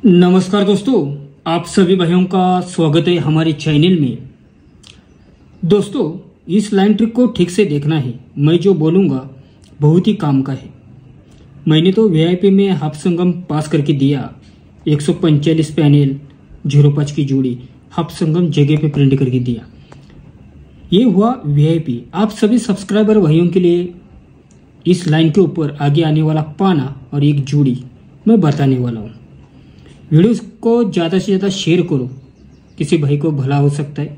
नमस्कार दोस्तों, आप सभी भाइयों का स्वागत है हमारे चैनल में। दोस्तों, इस लाइन ट्रिक को ठीक से देखना है। मैं जो बोलूँगा बहुत ही काम का है। मैंने तो वीआईपी में हाफ संगम पास करके दिया। 145 पैनल 05 की जोड़ी हाफ संगम जगह पे प्रिंट करके दिया। ये हुआ वीआईपी। आप सभी सब्सक्राइबर भाइयों के लिए इस लाइन के ऊपर आगे आने वाला पाना और एक जोड़ी मैं बताने वाला हूँ। वीडियो को ज़्यादा से ज़्यादा शेयर करो, किसी भाई को भला हो सकता है,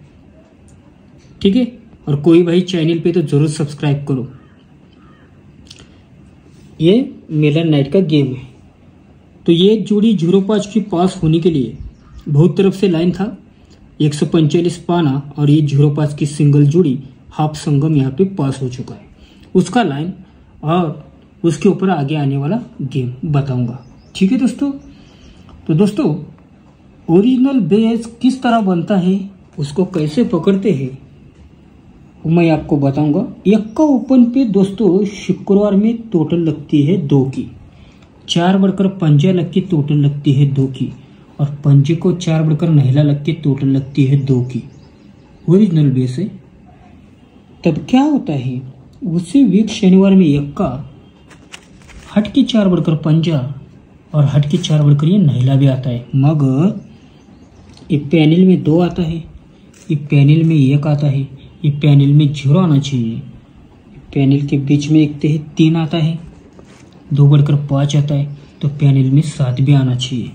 ठीक है। और कोई भाई चैनल पे तो जरूर सब्सक्राइब करो। ये मिलन नाइट का गेम है। तो ये जोड़ी 05 की पास होने के लिए बहुत तरफ से लाइन था। 145 पाना और ये 05 की सिंगल जोड़ी हाफ संगम यहाँ पे पास हो चुका है। उसका लाइन और उसके ऊपर आगे आने वाला गेम बताऊंगा, ठीक है दोस्तों। तो दोस्तों, ओरिजिनल बेस किस तरह बनता है, उसको कैसे पकड़ते हैं मैं आपको बताऊंगा। यक्का ओपन पे दोस्तों शुक्रवार में टोटल लगती है 2 की, 4 बढ़कर पंजा लग के टोटल लगती है 2 की, और पंजे को 4 बढ़कर महिला लग के टोटल लगती है 2 की। ओरिजिनल बेस है। तब क्या होता है, उसी वीक शनिवार में यक्का हट के 4 बढ़कर पंजा और हट के 4 बढ़कर ये नहिला भी आता है। मगर ये पैनल में 2 आता है, ये पैनल में 1 आता है, ये पैनल में 0 आना चाहिए। पैनल के बीच में एक 3 आता है, 2 बढ़कर 5 आता है, तो पैनल में 7 भी आना चाहिए।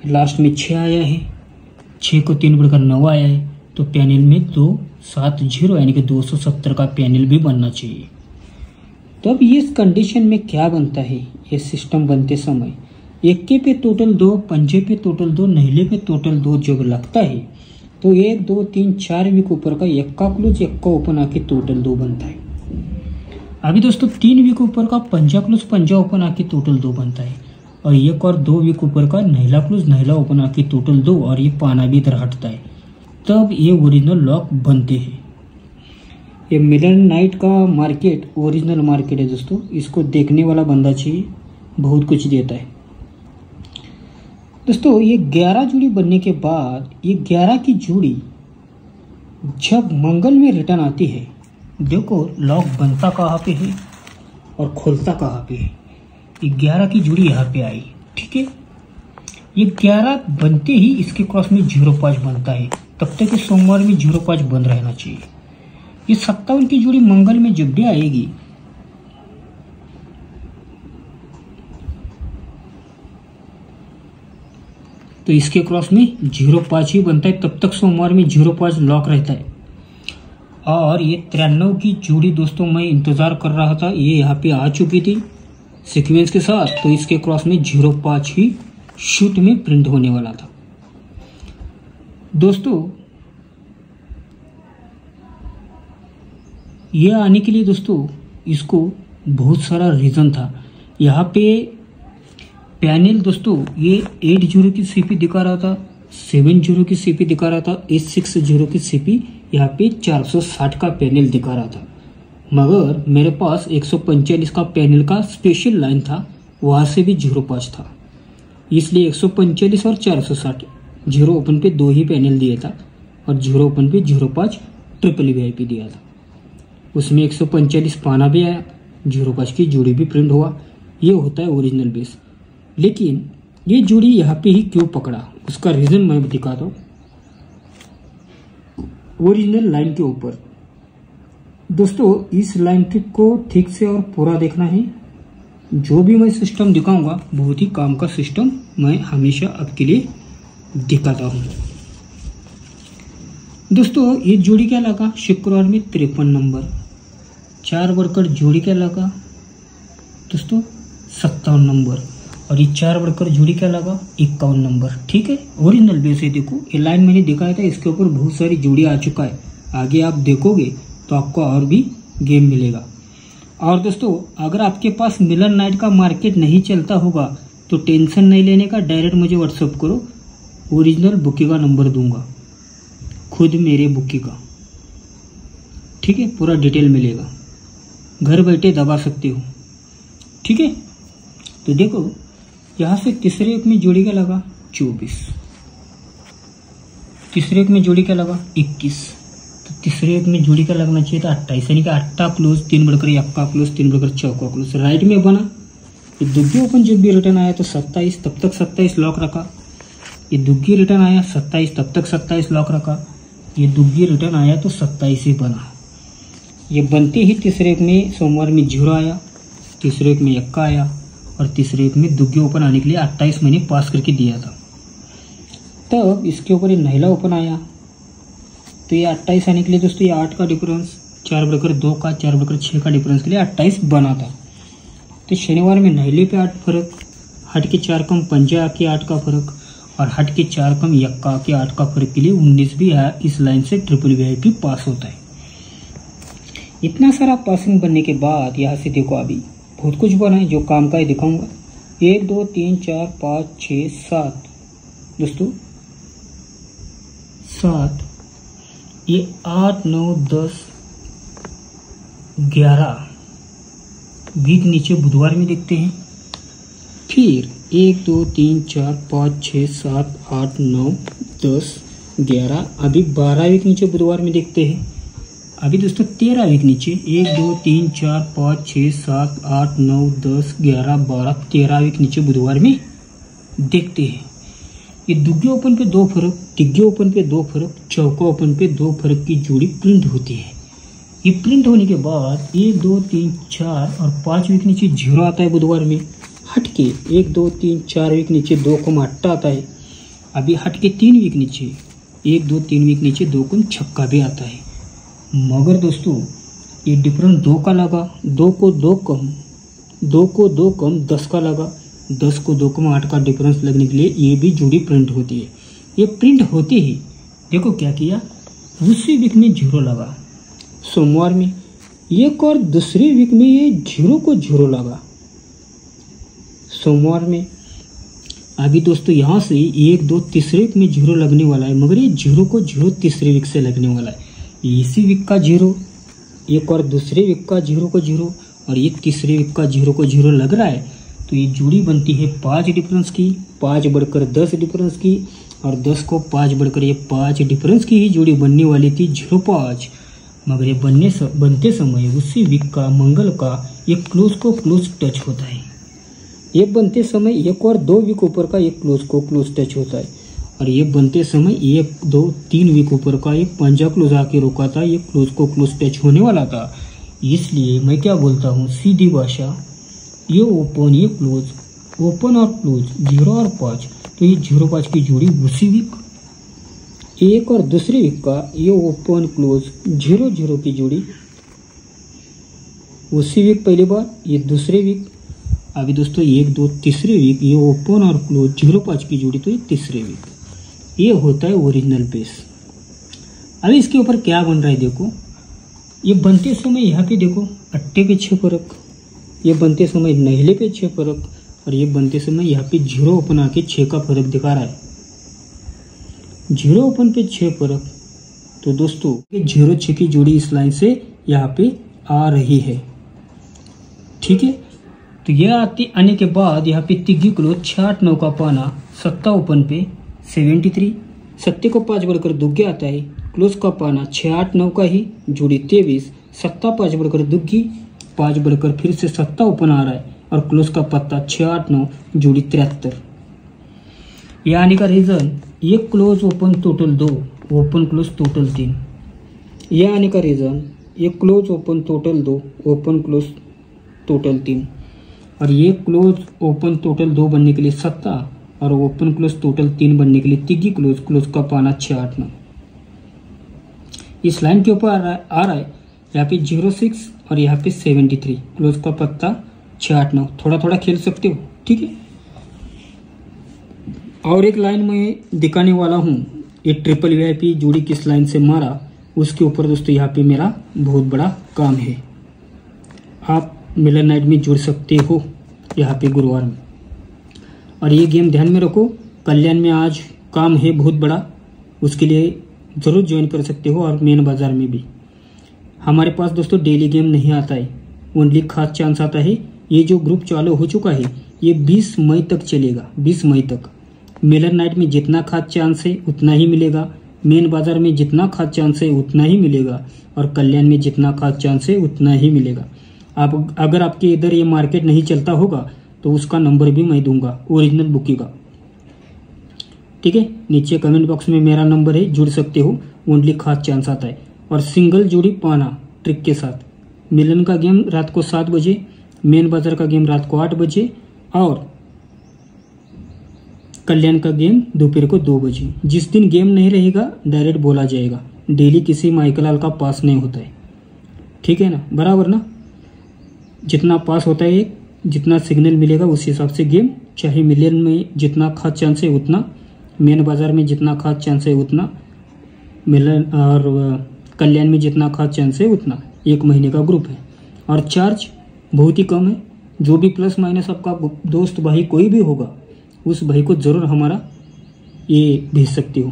लास्ट में 6 आया है, 6 को 3 बढ़कर 9 आया है, तो पैनल में 2 7 0 यानी कि 270 का पैनल भी बनना चाहिए। तब इस कंडीशन में क्या बनता है, ये सिस्टम बनते समय यक्के पे टोटल 2, पंजे पे टोटल 2, नहिले पे टोटल 2 जब लगता है तो 1 2 3 4 वीक ऊपर का यक्का क्लोज यक्का ओपन आके टोटल 2 बनता है। अभी दोस्तों 3 वीक ऊपर का पंजा क्लोज पंजा ओपन आके टोटल 2 बनता है, और 1 और 2 वीक ऊपर का नहिला क्लोज नहिला ओपन आके टोटल 2, और ये पाना भी इधर हटता है। तब ये ओरिजिनल लॉक बनते हैं। ये मिलन नाइट का मार्केट ओरिजिनल मार्केट है दोस्तों। इसको देखने वाला बंदा चाहिए, बहुत कुछ देता है दोस्तों। ये 11 जोड़ी बनने के बाद ये 11 की जोड़ी जब मंगल में रिटर्न आती है, देखो लॉक बनता कहाँ पे है और खुलता कहाँ पे है। ये 11 की जोड़ी यहाँ पे आई, ठीक है। ये 11 बनते ही इसके क्रॉस में 05 बनता है। तब तक इस सोमवार में 05 बंद रहना चाहिए। ये 57 की जोड़ी मंगल में जब भी आएगी तो इसके क्रॉस में 05 ही बनता है। तब तक सोमवार में 05 लॉक रहता है। और ये 93 की जोड़ी दोस्तों मैं इंतजार कर रहा था, ये यहाँ पे आ चुकी थी सीक्वेंस के साथ, तो इसके क्रॉस में 05 ही शूट में प्रिंट होने वाला था दोस्तों। ये आने के लिए दोस्तों इसको बहुत सारा रीज़न था। यहाँ पे पैनल दोस्तों ये 80 की सीपी दिखा रहा था, 70 की सीपी दिखा रहा था, 860 की सीपी यहाँ पे 460 का पैनल दिखा रहा था। मगर मेरे पास 145 का पैनल का स्पेशल लाइन था, वहाँ से भी 05 था, इसलिए 145 और 460 0 ओपन पे 2 ही पैनल दिया था, और 0 ओपन पे 05 ट्रिपल वीआईपी दिया था। उसमें 145 पाना भी आया, 05 की जोड़ी भी प्रिंट हुआ। ये होता है ओरिजिनल बेस। लेकिन ये जोड़ी यहाँ पे ही क्यों पकड़ा, उसका रीज़न मैं दिखाता हूँ। ओरिजिनल लाइन के ऊपर दोस्तों इस लाइन ट्रिक को ठीक से और पूरा देखना है। जो भी मैं सिस्टम दिखाऊंगा बहुत ही काम का सिस्टम मैं हमेशा आपके लिए दिखाता हूँ दोस्तों। ये जोड़ी क्या लगा शुक्रवार में 53 नंबर, 4 बढ़कर जोड़ी क्या लगा दोस्तों 57 नंबर, और ये 4 बढ़कर जोड़ी क्या लगा 51 नंबर, ठीक है। ओरिजिनल बेस है। देखो ये लाइन मैंने दिखाया था, इसके ऊपर बहुत सारी जोड़ी आ चुका है। आगे आप देखोगे तो आपको और भी गेम मिलेगा। और दोस्तों अगर आपके पास मिलन नाइट का मार्केट नहीं चलता होगा तो टेंशन नहीं लेने का, डायरेक्ट मुझे व्हाट्सअप करो, ओरिजिनल बुकी का नंबर दूंगा, खुद मेरे बुकी का, ठीक है। पूरा डिटेल मिलेगा, घर बैठे दबा सकते हो, ठीक है। तो देखो यहाँ से तीसरे एक में जोड़ी का लगा 24, तीसरे एक में जोड़ी का लगा 21, तो तीसरे एक में जोड़ी का लगना चाहिए था 28, यानी कि 8 क्लोज 3 बढ़कर 1 क्लोज 3 बढ़कर 4 क्लोज राइट में बना। ये दुग्गी ओपन जब भी रिटर्न आया तो 27, तब तक 27 लॉक रखा। ये दुग्गी रिटर्न आया 27, तब तक 27 लॉक रखा। ये दुग्गी रिटर्न आया तो 27 ही बना। ये बनते ही तीसरे एक में सोमवार में 0 आया, तीसरे एक में 1 आया और तीसरे एक में दुग्गी ओपन आने के लिए 28 मैंने पास करके दिया था। तब इसके ऊपर ये नहला ओपन आया तो ये 28 आने के लिए दोस्तों ये 8 का डिफरेंस, 4/2 का, 4/6 का डिफरेंस के लिए 28 बना था। तो शनिवार में नहले पे 8 फर्क, हट के 4 कम पंजा के 8 का फर्क और हट के 4 कम 1 के 8 का फर्क के लिए 19 भी आया। इस लाइन से ट्रिपल VIP पास होता है। इतना सारा पासिंग बनने के बाद यहाँ से देखो अभी बहुत कुछ बना है जो काम का ही दिखाऊंगा। 1 2 3 4 5 6 7 दोस्तों 7, ये 8 9 10 11 बीच नीचे बुधवार में देखते हैं। फिर 1 2 3 4 5 6 7 8 9 10 11 अभी 12 वीक नीचे बुधवार में देखते हैं। अभी दोस्तों 13 वीक नीचे 1 2 3 4 5 6 7 8 9 10 11 12 13 वीक नीचे बुधवार में देखते हैं। ये दुग्गे ओपन पे 2 फर्क, तिग्गे ओपन पे 2 फर्क, चौका ओपन पे 2 फर्क की जोड़ी प्रिंट होती है। ये प्रिंट होने के बाद 1 2 3 4 और 5 वीक नीचे 0 आता है बुधवार में। हट के 1 2 3 4 वीक नीचे 2 कम 8 आता है। अभी हट के 3 वीक नीचे 1 2 3 वीक नीचे 2 कम छक्का भी आता है। मगर दोस्तों ये डिफरेंस 2 का लगा, 2 को 2 कम 10 का लगा, 10 को 2 कम 8 का डिफरेंस लगने के लिए ये भी जोड़ी प्रिंट होती है। ये प्रिंट होती ही देखो क्या किया, दूसरी वीक में 0 लगा सोमवार में, एक और दूसरी वीक में ये 0 को 0 लगा सोमवार में। अभी दोस्तों यहाँ से 1 2 तीसरे वीक में 0 लगने वाला है, मगर ये 0 को 0 तीसरे वीक से लगने वाला है। इसी वीक का 0, एक और दूसरे वीक का 0 को 0 और ये तीसरे वीक का 0 को 0 लग रहा है। तो ये जोड़ी बनती है 5 डिफरेंस की, 5 बढ़कर 10 डिफरेंस की और 10 को 5 बढ़कर ये 5 डिफरेंस की ही जोड़ी बनने वाली थी 0-5। मगर ये बनते समय उसी वीक का मंगल का एक क्लोज को क्लोज टच होता है। ये बनते समय 1 और 2 वीक ऊपर का एक क्लोज को क्लोज टच होता है और ये बनते समय 1 2 3 वीक ऊपर का एक पंजा क्लोज आके रुका था। ये क्लोज को क्लोज टच होने वाला था। इसलिए मैं क्या बोलता हूँ सीधी भाषा, ये ओपन ये क्लोज, ओपन और क्लोज 0 और 5, तो ये 0-5 की जोड़ी उसी वीक, एक और दूसरे वीक का ये ओपन क्लोज 0-0 की जोड़ी उसी वीक पहली बार, ये दूसरे वीक। अभी दोस्तों 1 2 तीसरे वीक ये ओपन और क्लोज 0-5 की जोड़ी, तो ये तीसरे वीक। ये होता है ओरिजिनल बेस। अभी इसके ऊपर क्या बन रहा है देखो, ये बनते समय यहाँ पे देखो अट्टे पे 6 फर्क, ये बनते समय नहले पे 6 फर्क और ये बनते समय यहाँ पे 0 ओपन आके 6 का फर्क दिखा रहा है। 0 ओपन पे 6 फर्क, तो दोस्तों 0-6 की जोड़ी इस लाइन से यहाँ पे आ रही है। ठीक है, तो यह आने के बाद यहाँ पे तिग्गी क्लोज 6-8-9 का पाना, सत्ता ओपन पे 73, सत्ते को 5 बढ़कर दुग्गे आता है, क्लोज का पाना 6-8-9 का ही जोड़ी 23, सत्ता 5 बढ़कर दुग्गी, 5 बढ़कर फिर से सत्ता ओपन आ रहा है और क्लोज का पत्ता 6-8-9 जोड़ी 73। यह आने का रीजन ये close open total 2, open close total 3। यह आने का रीजन ये close open total 2, open close total 3 और ये क्लोज ओपन टोटल 2 बनने के लिए सत्ता और ओपन क्लोज टोटल 3 बनने के लिए तिग्गी क्लोज, क्लोज का पाना 6-8-9। इस लाइन के ऊपर आ रहा है यहाँ पे 06 और यहाँ पे 73, क्लोज का पत्ता 6-8-9। थोड़ा थोड़ा खेल सकते हो, ठीक है। और एक लाइन में दिखाने वाला हूँ, ये ट्रिपल VIP जोड़ी किस लाइन से मारा उसके ऊपर दोस्तों यहाँ पे मेरा बहुत बड़ा काम है। आप मिलन नाइट में जुड़ सकते हो यहाँ पे गुरुवार में। और ये गेम ध्यान में रखो, कल्याण में आज काम है बहुत बड़ा, उसके लिए ज़रूर ज्वाइन कर सकते हो। और मेन बाज़ार में भी हमारे पास दोस्तों डेली गेम नहीं आता है, ओनली खास चांस आता है। ये जो ग्रुप चालू हो चुका है ये 20 मई तक चलेगा, 20 मई तक। मिलन नाइट में जितना खास चांस है उतना ही मिलेगा, मेन बाजार में जितना खास चांस है उतना ही मिलेगा, और कल्याण में जितना खास चांस है उतना ही मिलेगा। आप अगर आपके इधर ये मार्केट नहीं चलता होगा तो उसका नंबर भी मैं दूंगा ओरिजिनल बुकी का, ठीक है। नीचे कमेंट बॉक्स में मेरा नंबर है, जुड़ सकते हो। ओनली खास चांस आता है। और सिंगल जोड़ी पाना ट्रिक के साथ। मिलन का गेम रात को 7 बजे, मेन बाजार का गेम रात को 8 बजे, और कल्याण का गेम दोपहर को 2 बजे। जिस दिन गेम नहीं रहेगा डायरेक्ट बोला जाएगा। डेली किसी माइकलाल का पास नहीं होता है, ठीक है ना, बराबर ना। जितना पास होता है, जितना सिग्नल मिलेगा उस हिसाब से गेम, चाहे मिलियन में जितना खास चांस है उतना, मेन बाजार में जितना खास चांस है उतना, मिलन और कल्याण में जितना खास चांस है उतना। 1 महीने का ग्रुप है और चार्ज बहुत ही कम है। जो भी प्लस माइनस आपका दोस्त भाई कोई भी होगा उस भाई को ज़रूर हमारा ये भेज सकते हो।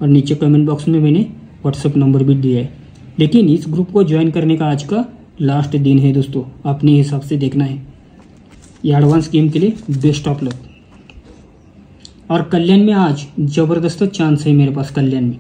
और नीचे कमेंट बॉक्स में मैंने व्हाट्सअप नंबर भी दिया है। लेकिन इस ग्रुप को ज्वाइन करने का आज का लास्ट दिन है दोस्तों, अपने हिसाब से देखना है। ये एडवांस गेम के लिए बेस्ट ऑफ लक। और कल्याण में आज ज़बरदस्त चांस है मेरे पास, कल्याण में